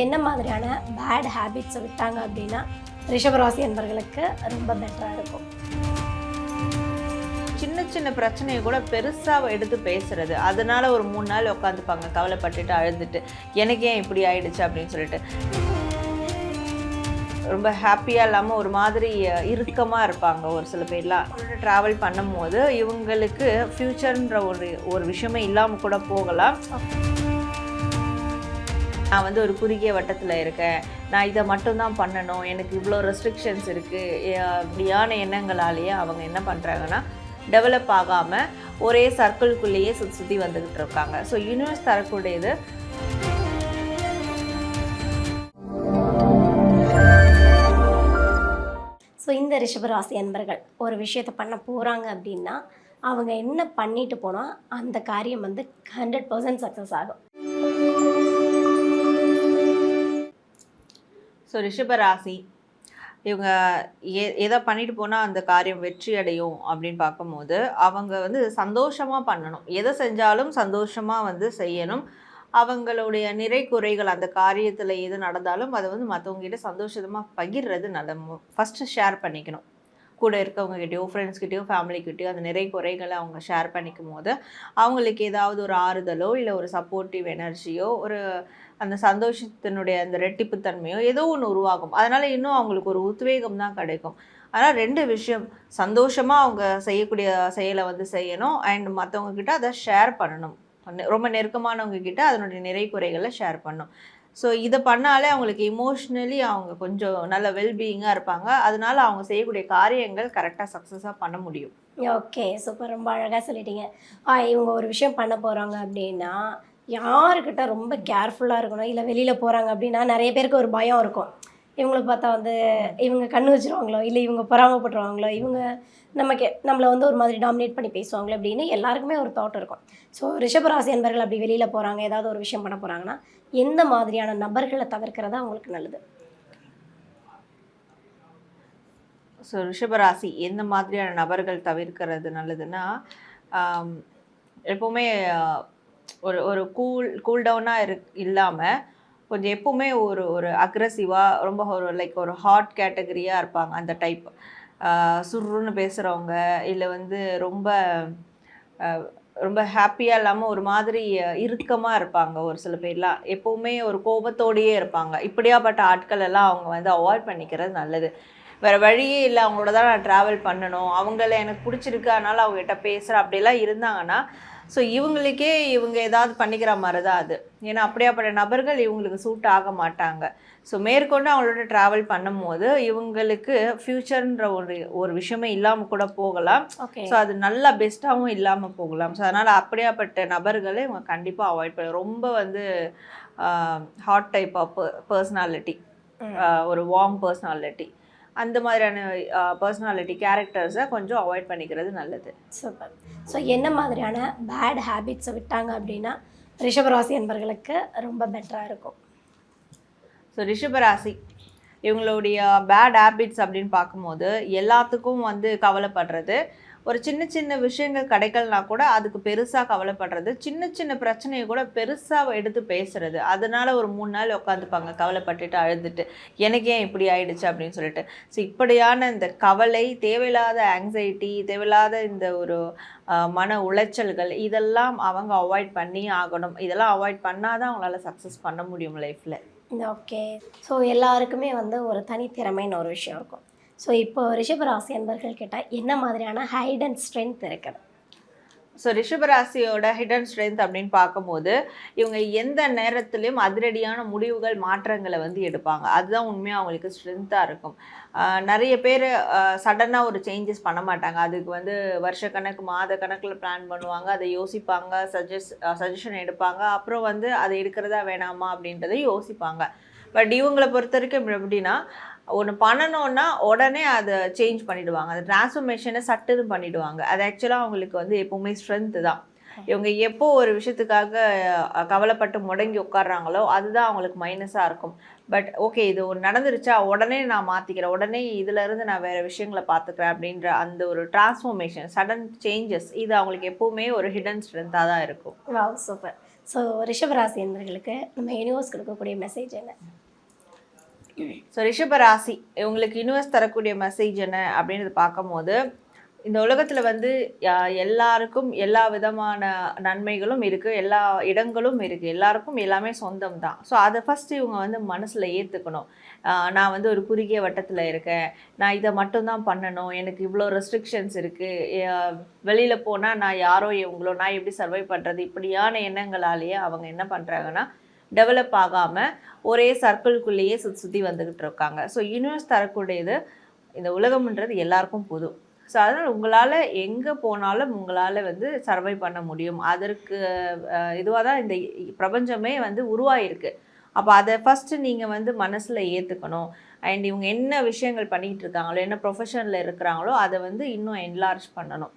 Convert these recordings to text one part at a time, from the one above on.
என்ன மாதிரியான பேட் ஹேபிட்ஸை விட்டாங்க அப்படின்னா ரிஷபராசி என்பர்களுக்கு ரொம்ப பெட்டராக இருக்கும். சின்ன சின்ன பிரச்சனையை கூட பெருசாக எடுத்து பேசுறது, அதனால ஒரு 3 நாள் உட்காந்துப்பாங்க கவலைப்பட்டுட்டு அழுதுட்டு, எனக்கு ஏன் இப்படி ஆயிடுச்சு அப்படின்னு சொல்லிட்டு. ரொம்ப ஹாப்பியாக இல்லாமல் ஒரு மாதிரி இறுக்கமாக இருப்பாங்க ஒரு சில பேர்லாம். ட்ராவல் பண்ணும்போது இவங்களுக்கு ஃப்யூச்சர்ன்ற ஒரு விஷயமே இல்லாமல் கூட போகலாம். நான் வந்து ஒரு குறுகிய வட்டத்தில் இருக்கேன், நான் இதை மட்டும்தான் பண்ணணும், எனக்கு இவ்வளோ ரெஸ்ட்ரிக்ஷன்ஸ் இருக்குது, அப்படியான எண்ணங்களாலேயே அவங்க என்ன பண்ணுறாங்கன்னா டெவலப் ஆகாமல் ஒரே சர்க்கிள்குள்ளேயே சுற்றி வந்துக்கிட்டு இருக்காங்க. ஸோ யூனிவர்ஸ் தரக்கூடியது ஸோ இந்த ரிஷபராசி அன்பர்கள் ஒரு விஷயத்தை பண்ண போகிறாங்க அப்படின்னா அவங்க என்ன பண்ணிட்டு போனால் அந்த காரியம் வந்து 100% சக்ஸஸ் ஆகும். ஸோ ரிஷபராசி இவங்க எதை பண்ணிட்டு போனால் அந்த காரியம் வெற்றி அடையும் அப்படின்னு பார்க்கும்போது அவங்க வந்து சந்தோஷமாக பண்ணணும். எதை செஞ்சாலும் சந்தோஷமாக வந்து செய்யணும். அவங்களுடைய நிறை குறைகள் அந்த காரியத்தில் எது நடந்தாலும் அதை வந்து மற்றவங்ககிட்ட சந்தோஷமாக பகிர்றது நல்ல. ஃபஸ்ட்டு ஷேர் பண்ணிக்கணும். கூட இருக்கவங்ககிட்டயோ ஃப்ரெண்ட்ஸ்கிட்டயோ ஃபேமிலிக்கிட்டேயோ அந்த நிறை குறைகளை அவங்க ஷேர் பண்ணிக்கும் போது அவங்களுக்கு ஏதாவது ஒரு ஆறுதலோ இல்லை ஒரு சப்போர்ட்டிவ் எனர்ஜியோ ஒரு அந்த சந்தோஷத்தினுடைய அந்த ரெட்டிப்புத்தன்மையோ ஏதோ ஒன்று உருவாகும். அதனால் இன்னும் அவங்களுக்கு ஒரு உத்வேகம் தான் கிடைக்கும். அதனால் 2 விஷயம், சந்தோஷமாக அவங்க செய்யக்கூடிய செயலை வந்து செய்யணும், அண்ட் மற்றவங்கக்கிட்ட அதை ஷேர் பண்ணணும். ரொம்ப நெருக்கமானவங்க கிட்ட அதனுடைய நிறை குறைகளை ஷேர் பண்ணணும். ஸோ இதை பண்ணாலே அவங்களுக்கு இமோஷ்னலி அவங்க கொஞ்சம் நல்ல வெல்பீயிங்காக இருப்பாங்க. அதனால அவங்க செய்யக்கூடிய காரியங்கள் கரெக்டாக சக்ஸஸாக பண்ண முடியும். ஓகே, சூப்பர், ரொம்ப அழகாக சொல்லிட்டீங்க. இவங்க ஒரு விஷயம் பண்ண போகிறாங்க அப்படின்னா யாருக்கிட்ட ரொம்ப கேர்ஃபுல்லாக இருக்கணும். இல்லை வெளியில் போகிறாங்க அப்படின்னா நிறைய பேருக்கு ஒரு பயம் இருக்கும். இவங்களை பார்த்தா வந்து இவங்க கண்ணு வச்சுருவாங்களோ, இல்லை இவங்க பொறாமப்பட்டுருவாங்களோ, இவங்க நம்மளை வந்து ஒரு மாதிரி டாமினேட் பண்ணி பேசுவாங்களோ அப்படின்னு எல்லாருக்குமே ஒரு தாட் இருக்கும். ஸோ ரிஷபராசி என்பர்கள் அப்படி வெளியில் போகிறாங்க, ஏதாவது ஒரு விஷயம் பண்ண போகிறாங்கன்னா எந்த மாதிரியான நபர்களை தவிர்க்கிறதா அவங்களுக்கு நல்லது? ஸோ ரிஷபராசி எந்த மாதிரியான நபர்கள் தவிர்க்கிறது நல்லதுன்னா, எப்போவுமே ஒரு கூல் டவுனாக இல்லாமல் கொஞ்சம் எப்போவுமே ஒரு அக்ரெசிவாக ரொம்ப ஒரு ஹாட் கேட்டகரியாக இருப்பாங்க. அந்த டைப் சுருன்னு பேசுகிறவங்க, இல்லை வந்து ரொம்ப ரொம்ப ஹாப்பியாக இல்லாமல் ஒரு மாதிரி இறுக்கமாக இருப்பாங்க. ஒரு சில பேர்லாம் எப்போவுமே ஒரு கோபத்தோடையே இருப்பாங்க. இப்படியாப்பட்ட ஆட்கள் எல்லாம் அவங்க வந்து அவாய்ட் பண்ணிக்கிறது நல்லது. வேறு வழியே இல்லை, அவங்களோட தான் நான் ட்ராவல் பண்ணணும், அவங்கள எனக்கு பிடிச்சிருக்கு அதனால் அவங்ககிட்ட பேசுகிறேன் அப்படிலாம் இருந்தாங்கன்னா ஸோ இவங்க ஏதாவது பண்ணிக்கிற மாதிரி தான் அது. ஏன்னா அப்படியாப்பட்ட நபர்கள் இவங்களுக்கு சூட் ஆக மாட்டாங்க. ஸோ மேற்கொண்டு அவங்களோட ட்ராவல் பண்ணும்போது இவங்களுக்கு ஃப்யூச்சர்ன்ற ஒரு விஷயமே இல்லாமல் கூட போகலாம். ஸோ அது நல்லா பெஸ்ட்டாகவும் இல்லாமல் போகலாம். ஸோ அதனால் அப்படியாப்பட்ட நபர்களை இவங்க கண்டிப்பாக அவாய்ட் பண்ண. ரொம்ப வந்து ஹாட் டைப் ஆஃப் பர்சனாலிட்டி, ஒரு வார்ம் பர்சனாலிட்டி, அந்த மாதிரியான பர்சனாலிட்டி கேரக்டர்ஸை கொஞ்சம் அவாய்ட் பண்ணிக்கிறது நல்லது. சூப்பர். ஸோ என்ன மாதிரியான பேட் ஹேபிட்ஸை விட்டாங்க அப்படின்னா ரிஷபராசி என்பர்களுக்கு ரொம்ப பெட்டராக இருக்கும்? ஸோ ரிஷபராசி இவங்களுடைய பேட் ஹேபிட்ஸ் அப்படின்னு பார்க்கும்போது எல்லாத்துக்கும் வந்து கவலைப்படுறது, ஒரு சின்ன சின்ன விஷயங்கள் கிடைக்கலனா கூட அதுக்கு பெருசாக கவலைப்படுறது, சின்ன சின்ன பிரச்சனையை கூட பெருசாக எடுத்து பேசுறது, அதனால ஒரு 3 நாள் உட்காந்துப்பாங்க கவலைப்பட்டுட்டு அழுதுட்டு, எனக்கு ஏன் இப்படி ஆயிடுச்சு அப்படின்னு சொல்லிட்டு. ஸோ இப்படியான இந்த கவலை, தேவையில்லாத ஆங்ஸைட்டி, தேவையில்லாத இந்த ஒரு மன உளைச்சல்கள், இதெல்லாம் அவங்க அவாய்ட் பண்ணி ஆகணும். இதெல்லாம் அவாய்ட் பண்ணாதான் அவங்களால சக்ஸஸ் பண்ண முடியும் லைஃப்பில். ஓகே, ஸோ எல்லாருக்குமே வந்து ஒரு தனித்திறமைன்னு ஒரு விஷயம் இருக்கும். ஸோ இப்போ ரிஷபராசி அன்பர்கள் கேட்டால் என்ன மாதிரியான ஹைடன் ஸ்ட்ரென்த் இருக்குது? ஸோ ரிஷபராசியோட ஹிடன் ஸ்ட்ரென்த் அப்படின்னு பார்க்கும்போது இவங்க எந்த நேரத்துலையும் அதிரடியான முடிவுகள், மாற்றங்களை வந்து எடுப்பாங்க. அதுதான் உண்மையாக அவங்களுக்கு ஸ்ட்ரென்த்தாக இருக்கும். நிறைய பேர் சடனாக ஒரு சேஞ்சஸ் பண்ண மாட்டாங்க. அதுக்கு வந்து வருஷக்கணக்கு, மாத கணக்கில் பிளான் பண்ணுவாங்க, அதை யோசிப்பாங்க, சஜஷன் எடுப்பாங்க, அப்புறம் வந்து அதை எடுக்கிறதா வேணாமா அப்படின்றத யோசிப்பாங்க. பட் இவங்களை பொறுத்த வரைக்கும் எப்படின்னா, ஒன்று பண்ணணுன்னா உடனே அதை சேஞ்ச் பண்ணிவிடுவாங்க. அந்த டிரான்ஸ்ஃபர்மேஷனை சட்டுன்னு பண்ணிவிடுவாங்க. அது ஆக்சுவலாக அவங்களுக்கு வந்து எப்போவுமே ஸ்ட்ரென்த்து தான். இவங்க எப்போ ஒரு விஷயத்துக்காக கவலைப்பட்டு முடங்கி உட்காடுறாங்களோ அதுதான் அவங்களுக்கு மைனஸாக இருக்கும். பட் ஓகே, இது ஒரு நடந்துருச்சா உடனே நான் மாற்றிக்கிறேன், உடனே இதிலேருந்து நான் வேறு விஷயங்களை பார்த்துக்கிறேன் அப்படின்ற அந்த ஒரு டிரான்ஸ்ஃபர்மேஷன், சடன் சேஞ்சஸ், இது அவங்களுக்கு எப்போவுமே ஒரு ஹிடன் ஸ்ட்ரென்த்தாக தான் இருக்கும். சூப்பர். ஸோ ரிஷபராசி என்பர்களுக்கு நம்ம யூனிவர்ஸ் கொடுக்கக்கூடிய மெசேஜ் என்ன? ஸோ ரிஷபராசி இவங்களுக்கு யூனிவர்ஸ் தரக்கூடிய மெசேஜ் என்ன அப்படின்றது பார்க்கும்போது, இந்த உலகத்தில் வந்து எல்லாருக்கும் எல்லா விதமான நன்மைகளும் இருக்குது, எல்லா இடங்களும் இருக்குது, எல்லாருக்கும் எல்லாமே சொந்தம் தான். ஸோ அதை ஃபஸ்ட்டு இவங்க வந்து மனசில் ஏற்றுக்கணும். நான் வந்து ஒரு குறுகிய வட்டத்தில் இருக்கேன், நான் இதை மட்டும்தான் பண்ணணும், எனக்கு இவ்வளோ ரெஸ்ட்ரிக்ஷன்ஸ் இருக்குது, வெளியில் போனால் நான் யாரோ இவங்களோ நான் எப்படி சர்வை பண்ணுறது, இப்படியான எண்ணங்களாலேயே அவங்க என்ன பண்ணுறாங்கன்னா டெவலப் ஆகாமல் ஒரே சர்க்கிள்குள்ளேயே சுற்றி வந்துக்கிட்டு இருக்காங்க. ஸோ யூனிவர்ஸ் தரக்கூடியது இந்த உலகம்ன்றது எல்லாருக்கும் பொது. ஸோ அதனால் உங்களால் எங்கே போனாலும் உங்களால் வந்து சர்வை பண்ண முடியும். அதற்கு இதுவாக தான் இந்த பிரபஞ்சமே வந்து உருவாயிருக்கு. அப்போ அதை ஃபஸ்ட்டு நீங்கள் வந்து மனசில் ஏற்றுக்கணும். அண்ட் இவங்க என்ன விஷயங்கள் பண்ணிகிட்டு இருக்காங்களோ, என்ன ப்ரொஃபஷனில் இருக்கிறாங்களோ அதை வந்து இன்னும் என்லார்ஜ் பண்ணணும்,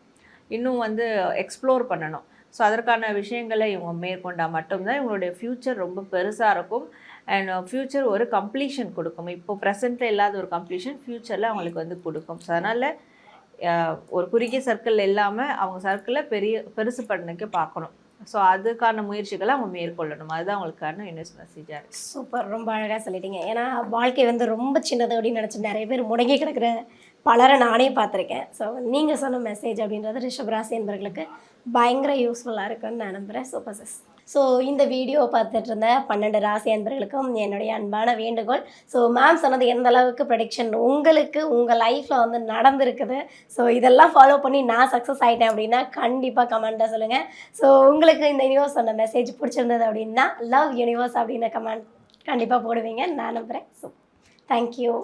இன்னும் வந்து எக்ஸ்ப்ளோர் பண்ணணும். ஸோ அதற்கான விஷயங்களை இவங்க மேற்கொண்டால் மட்டும்தான் இவங்களுடைய ஃப்யூச்சர் ரொம்ப பெருசாக இருக்கும். அண்ட் ஃப்யூச்சர் ஒரு கம்ப்ளீஷன் கொடுக்கும். இப்போ ப்ரெசென்ட்டில் இல்லாத ஒரு கம்ப்ளீஷன் ஃப்யூச்சரில் அவங்களுக்கு வந்து கொடுக்கும். ஸோ அதனால் ஒரு குறுகிய சர்க்கிள் இல்லாமல் அவங்க சர்க்கிளை பெருசு பண்ணக்கு பார்க்கணும். ஸோ அதுக்கான முயற்சிகளை அவங்க மேற்கொள்ளணும். அதுதான் அவங்களுக்கான யூனிவர்ஸ் மெசேஜாக இருக்குது. சூப்பர், ரொம்ப அழகாக சொல்லிட்டீங்க. ஏன்னா வாழ்க்கை வந்து ரொம்ப சின்னது அப்படின்னு நினச்சி நிறைய பேர் முடங்கி கிடக்கிற பலரை நானே பார்த்துருக்கேன். ஸோ நீங்கள் சொன்ன மெசேஜ் அப்படின்றது ரிஷபராசி என்பவர்களுக்கு பயங்கர யூஸ்ஃபுல்லாக இருக்குன்னு நான் நம்புகிறேன். Super sis. ஸோ இந்த வீடியோ பார்த்துட்டு இருந்த 12 ராசி அன்பர்களுக்கும் என்னுடைய அன்பான வேண்டுகோள். ஸோ மேம் சொன்னது எந்த அளவுக்கு ப்ரெடிக்ஷன் உங்களுக்கு உங்கள் லைஃப்பில் வந்து நடந்திருக்குது, ஸோ இதெல்லாம் ஃபாலோ பண்ணி நான் சக்ஸஸ் ஆகிட்டேன் அப்படின்னா கண்டிப்பாக கமெண்ட்டாக சொல்லுங்கள். ஸோ உங்களுக்கு இந்த யூனிவர்ஸ் சொன்ன மெசேஜ் பிடிச்சிருந்தது அப்படின்னா லவ் யூனிவர்ஸ் அப்படின்னு கமெண்ட் கண்டிப்பாக போடுவீங்க நான் நம்புகிறேன். So thank you.